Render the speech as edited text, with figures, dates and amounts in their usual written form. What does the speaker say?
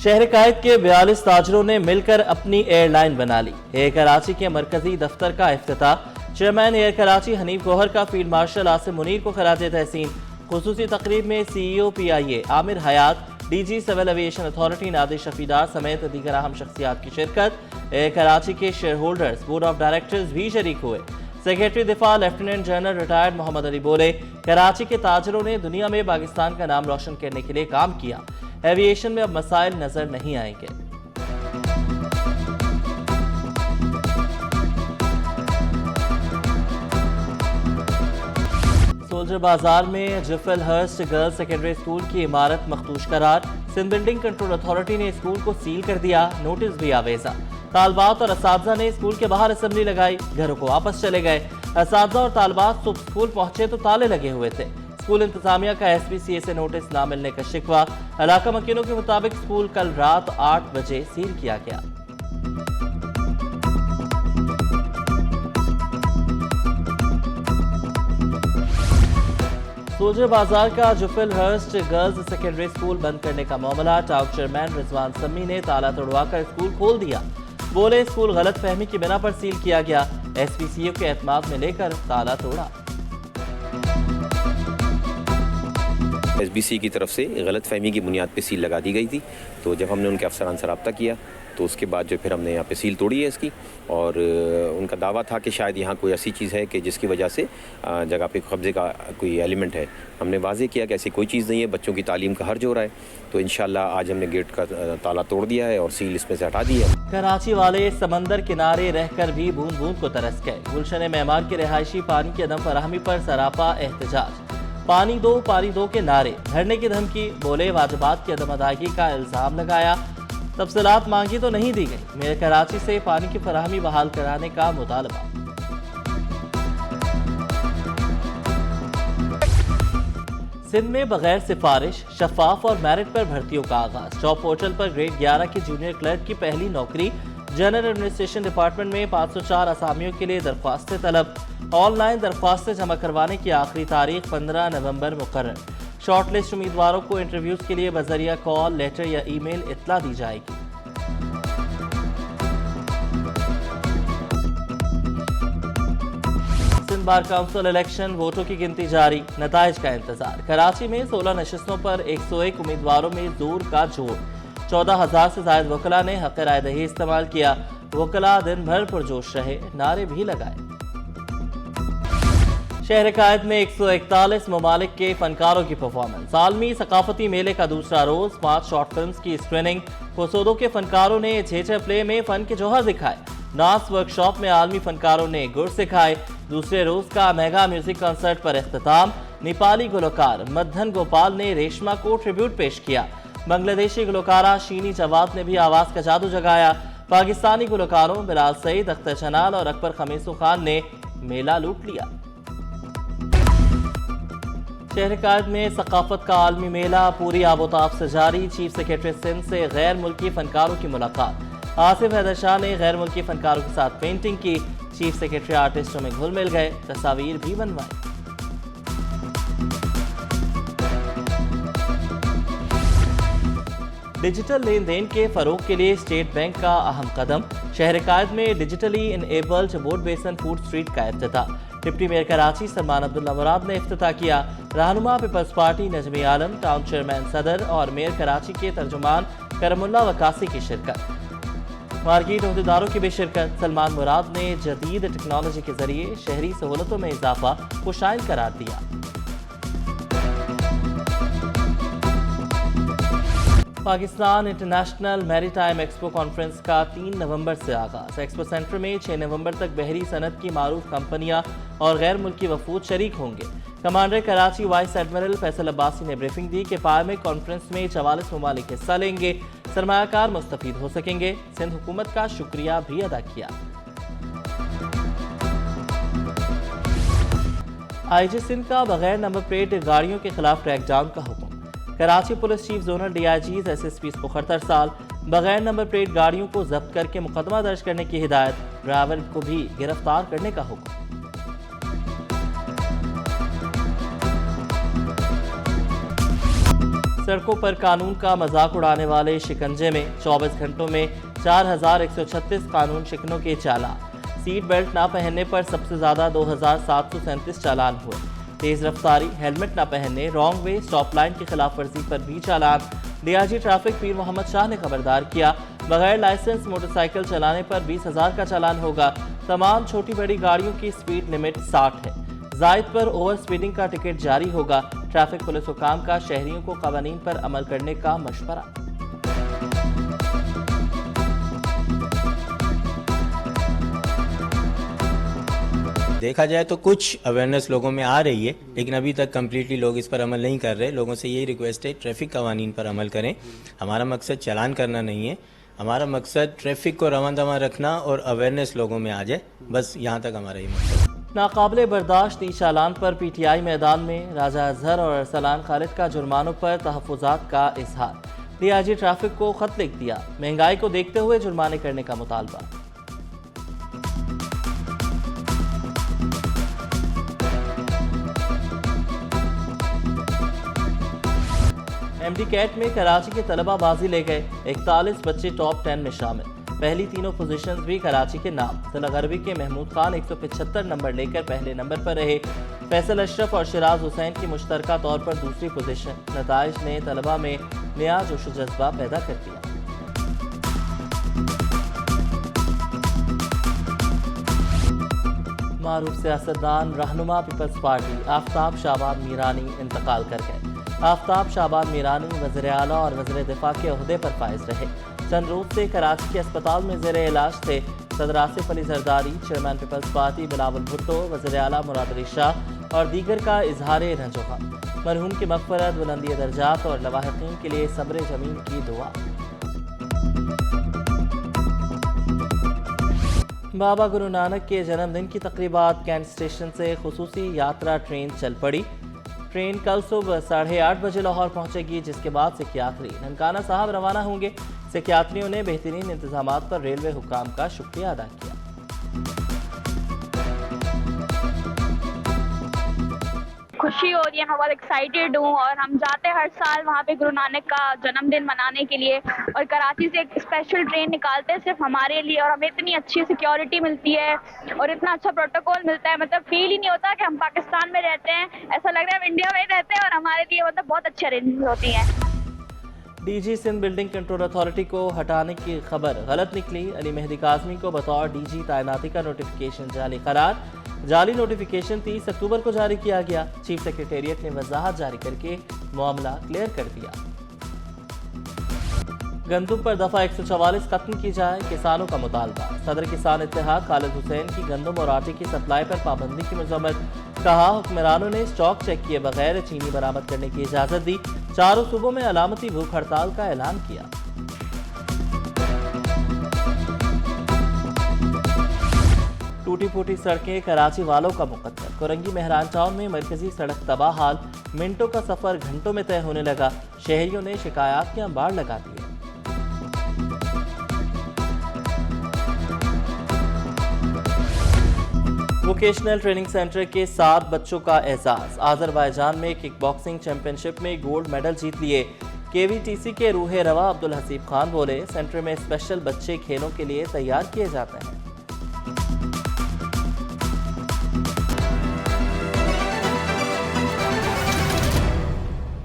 शहर कायद के 42 ताजरों ने मिलकर अपनी एयरलाइन बना ली। एयर कराची के मरकजी दफ्तर का इफ्तिताह। चेयरमैन एयर कराची हनीफ गौहर का फील्ड मार्शल आसिम मुनीर को खराज तहसीन। खुसूसी तकरीब में CEO PIA Amir Hayat, DG civil aviation authority Nadir Shafidar समेत दीगर अहम शख्सियात की शिरकत। एयर कराची के shareholders, board of directors भी शरीक हुए। सेक्रेटरी दिफा lieutenant general retired Mohammad Ali बोले, कराची के ताजरों ने दुनिया में पाकिस्तान का नाम रोशन करने के लिए काम किया। एविएशन में अब मसाइल नजर नहीं आएंगे। सोल्जर बाजार में जिफल हर्स्ट गर्ल्स सेकेंडरी स्कूल की इमारत मखदूश करार। सिंध बिल्डिंग कंट्रोल अथॉरिटी ने स्कूल को सील कर दिया, नोटिस भी आवेजा। तालबात और असातिज़ा ने स्कूल के बाहर असेंबली लगाई, घरों को वापस चले गए। असातिज़ा और तालबात सुबह स्कूल पहुंचे तो ताले लगे हुए थे। स्कूल इंतजामिया का SPCA से नोटिस ना मिलने का शिकवा। इलाका मकीनों के मुताबिक स्कूल कल रात 8 बजे सील किया गया। सोल्जर बाजार का जुफिल हर्स्ट गर्ल्स सेकेंडरी स्कूल बंद करने का मामला। टाउन चेयरमैन रिजवान सम्मी ने ताला तोड़वाकर स्कूल खोल दिया। बोले, स्कूल गलत फहमी की बिना पर सील किया गया। SPCA के एतमाद में लेकर ताला तोड़ा। SBC की तरफ से गलत फहमी की बुनियाद पे सील लगा दी गई थी। तो जब हमने उनके अफसरान से रब्ता किया तो उसके बाद जो फिर हमने यहाँ पे सील तोड़ी है इसकी। और उनका दावा था कि शायद यहाँ कोई ऐसी चीज़ है कि जिसकी वजह से जगह पे कब्जे का कोई एलिमेंट है। हमने वाज़े किया कि ऐसी कोई चीज़ नहीं है, बच्चों की तालीम का हर्ज हो रहा है। तो इंशाल्लाह आज हमने गेट का ताला तोड़ दिया है और सील इसमें से हटा दी है। कराची वाले समंदर किनारे रहकर भी बूंद बूंद को तरस गए। गुलशन मेहमान के रिहायशी पानी की अदम फराहमी पर सरापा एहतजाज। पानी दो के नारे, धरने की धमकी। बोले, वाजिबात की अदम अदायगी का इल्जाम लगाया। तफसीलात मांगी तो नहीं दी गई। मेयर कराची से पानी की फराहमी बहाल कराने का मुतालबा। सिंध में बगैर सिफारिश, शफाफ और मेरिट पर भर्तियों का आगाज। जॉब पोर्टल पर ग्रेड 11 की जूनियर क्लर्क की पहली नौकरी। जनरल एडमिनिस्ट्रेशन डिपार्टमेंट में 504 असामियों के लिए दरख्वास्तें तलब। ऑनलाइन दरख्वास्तें जमा करवाने की आखिरी तारीख 15 नवंबर मुकर्रर। शॉर्टलिस्ट उम्मीदवारों को इंटरव्यूज के लिए बजरिया कॉल, लेटर या ईमेल इत्तला दी जाएगी। सिंध बार काउंसिल इलेक्शन, वोटों की गिनती जारी, नताइज का इंतजार। कराची में 16 नशिस्तों पर 101 उम्मीदवारों में जोर का जोर। 14,000 से ज्यादा वकला ने हक राय दही इस्तेमाल किया। वकला दिन भर पुरजोश रहे, नारे भी लगाए। शहर कायद में 141 ममालिक के फनकारों की परफॉर्मेंस। आलमी सकाफती मेले का दूसरा रोज 5 शॉर्ट फिल्म्स की स्क्रीनिंग। कोसोदो के फनकारों ने झेझे प्ले में फन के जौहर दिखाए। नास वर्कशॉप में आलमी फनकारों ने गुर सिखाए। दूसरे रोज का मेगा म्यूजिक कंसर्ट पर इख्तिताम। नेपाली गुलकार मधन गोपाल ने रेशमा को ट्रिब्यूट पेश किया। बांग्लादेशी गुलकारा शीनी जवाद ने भी आवाज का जादू जगाया। पाकिस्तानी गुलकारों बिलाल सईद, अख्तर चनाल और अकबर खमीसू खान ने मेला लूट लिया। शहर कायद में सकाफत का आलमी मेला पूरी आबोताब से जारी। चीफ सेक्रेटरी सिंध से गैर मुल्की फनकारों की मुलाकात। आसिफ हैदर शाह ने गैर मुल्की फनकारों के साथ पेंटिंग की। चीफ सेक्रेटरी आर्टिस्टों में घुल मिल गए, तस्वीर भी बनवाई। डिजिटल लेन देन के फरोग के लिए स्टेट बैंक का अहम कदम। शहर कायद में डिजिटली इनेबल्ड वोट बेसन फूड स्ट्रीट का इफ्तिताह। डिप्टी मेयर कराची सलमान अब्दुल्ला मुराद ने इफ्तिताह किया। रहनुमा पीपल्स पार्टी नजमी आलम, टाउन चेयरमैन सदर और मेयर कराची के तर्जुमान करमुल्ला वकासी की शिरकत। मार्केट अहदेदारों की भी शिरकत। सलमान मुराद ने जदीद टेक्नोलॉजी के जरिए शहरी सहूलतों में इजाफा को शामिल करार दिया। Pakistan international maritime expo conference का 3 नवंबर से आगाज। एक्सपो सेंटर में 6 नवंबर तक बहरी सनत की मारूफ कंपनियां और गैर मुल्की वफूद शरीक होंगे। Commander Karachi vice admiral Faisal Abbasi ने ब्रीफिंग दी कि पायमे कॉन्फ्रेंस में 44 ममालिक हिस्सा लेंगे। सरमायाकार मुस्तफीद हो सकेंगे। सिंध हुकूमत का शुक्रिया भी अदा किया। IG सिंध का बगैर नंबर प्लेट गाड़ियों के खिलाफ क्रैकडाउन का हुक्म। Karachi police chief zonal DIGs SSPs को खरतर बगैर नंबर प्लेट गाड़ियों को जब्त करके मुकदमा दर्ज करने की हिदायत। ड्राइवर को भी गिरफ्तार करने का हुक्म। सड़कों पर कानून का मजाक उड़ाने वाले शिकंजे में 24 घंटों में 4136 कानून शिकनों के चालान। सीट बेल्ट ना पहनने पर सबसे ज्यादा 2737 चालान हुए। तेज रफ्तारी, हेलमेट ना पहनने, रॉन्ग वे, स्टॉप लाइन की खिलाफ वर्जी पर भी चालान। डीआईजी ट्रैफिक पीर मोहम्मद शाह ने खबरदार किया, बगैर लाइसेंस मोटरसाइकिल चलाने पर 20,000 का चालान होगा। तमाम छोटी बड़ी गाड़ियों की स्पीड लिमिट 60 है। जायद पर ओवर स्पीडिंग का टिकट जारी होगा। ट्रैफिक पुलिस हुकाम का शहरियों को कानून पर अमल करने का मशवरा। देखा जाए तो कुछ अवेयरनेस लोगों में आ रही है, लेकिन अभी तक कम्प्लीटली लोग इस पर अमल नहीं कर रहे। लोगों से यही रिक्वेस्ट है, ट्रैफिक कवानीन पर अमल करें। हमारा मकसद चालान करना नहीं है, हमारा मकसद ट्रैफिक को रवां दवां रखना और अवेयरनेस लोगों में आ जाए, बस यहाँ तक हमारा ये मकसद है। नाकाबिले बर्दाश्त ई चालान पर पीटीआई मैदान में राजा अजहर और अरसलान खालिद का जुर्मानों पर तहफ़्फ़ुज़ात का इजहार। डीआईजी ट्रैफिक को खत लिख दिया, महंगाई को देखते हुए जुर्माने करने का मुतालबा। एमडी कैट में कराची के तलबा बाजी ले गए। 41 बच्चे टॉप 10 में शामिल। पहली तीनों पोजीशंस भी कराची के नाम। तलगरबी के महमूद खान 175 नंबर लेकर पहले नंबर पर रहे। फैसल अशरफ और शिराज हुसैन की मुश्तरका तौर पर दूसरी पोजीशन। नताइज ने तलबा में नया जोश व जज्बा पैदा कर दिया। मारूफ सियासतदान रहनुमा पीपल्स पार्टी आफ्ताब शाबान मीरानी इंतकाल कर गए। आफ्ताब शाबान मीरानी वज़ीर आला और वज़ीर दिफा के ओहदे पर फाइज रहे। चंद रोज से कराची के अस्पताल में ज़ेरे इलाज थे। सदर आसिफ अली जरदारी, चेयरमैन पीपल्स पार्टी बिलावल भुट्टो, वज़ीर आला मुराद अली शाह और दीगर का इजहार रंजोगम। मरहूम की मग़फ़रत, बुलंदी दर्जात और लवाहिकीन के लिए सब्र जमील की दुआ। बाबा गुरु नानक के जन्मदिन की तकरीबात। कैंट स्टेशन से खुसूसी यात्रा ट्रेन चल पड़ी। ट्रेन कल सुबह 8:30 बजे लाहौर पहुंचेगी, जिसके बाद सिक्यात्री ननकाना साहब रवाना होंगे। सिक्यात्रियों ने बेहतरीन इंतजामात पर रेलवे हुकाम का शुक्रिया अदा किया। खुशी हो रही है, मैं बहुत एक्साइटेड हूँ और हम जाते हैं हर साल वहाँ पे गुरु नानक का जन्मदिन मनाने के लिए और कराची से एक स्पेशल ट्रेन निकालते हैं सिर्फ हमारे लिए और हमें इतनी अच्छी सिक्योरिटी मिलती है और इतना अच्छा प्रोटोकॉल मिलता है। मतलब फील ही नहीं होता कि हम पाकिस्तान में रहते हैं, ऐसा लग रहा है हम इंडिया में ही रहते हैं और हमारे लिए मतलब बहुत अच्छी अरेंजमेंट होती है। DG Sindh building control authority को हटाने की खबर गलत निकली। अली मेहदी काज़मी को बतौर डीजी तैनाती का नोटिफिकेशन जाली करार। जाली नोटिफिकेशन 30 अक्टूबर को जारी किया गया। चीफ सेक्रेटेरिएट ने वजाहत जारी करके मामला क्लियर कर दिया। गंदम पर दफा 144 खत्म की जाए, किसानों का मुतालबा। सदर किसान इत्तेहाद खालिद हुसैन की गंदम और आटे की सप्लाई पर पाबंदी की मजम्मत। कहा, हुक्मरानों ने स्टॉक चेक किए बगैर चीनी बरामद करने की इजाजत दी। चारों सूबों में अलामती भूख हड़ताल का ऐलान किया। टूटी फूटी सड़कें कराची वालों का मुकद्दर। कोरंगी मेहरान टाउन में मरकजी सड़क तबाह हाल। मिनटों का सफर घंटों में तय होने लगा। शहरियों ने शिकायत के अंबार लगा दिए। वोकेशनल ट्रेनिंग सेंटर के 7 बच्चों का एजाज। आजरबाईजान में किक बॉक्सिंग चैंपियनशिप में गोल्ड मेडल जीत लिए। केवीटीसी के रूहे रवा अब्दुल हसीब खान बोले, सेंटर में स्पेशल बच्चे खेलों के लिए तैयार किए जाते हैं।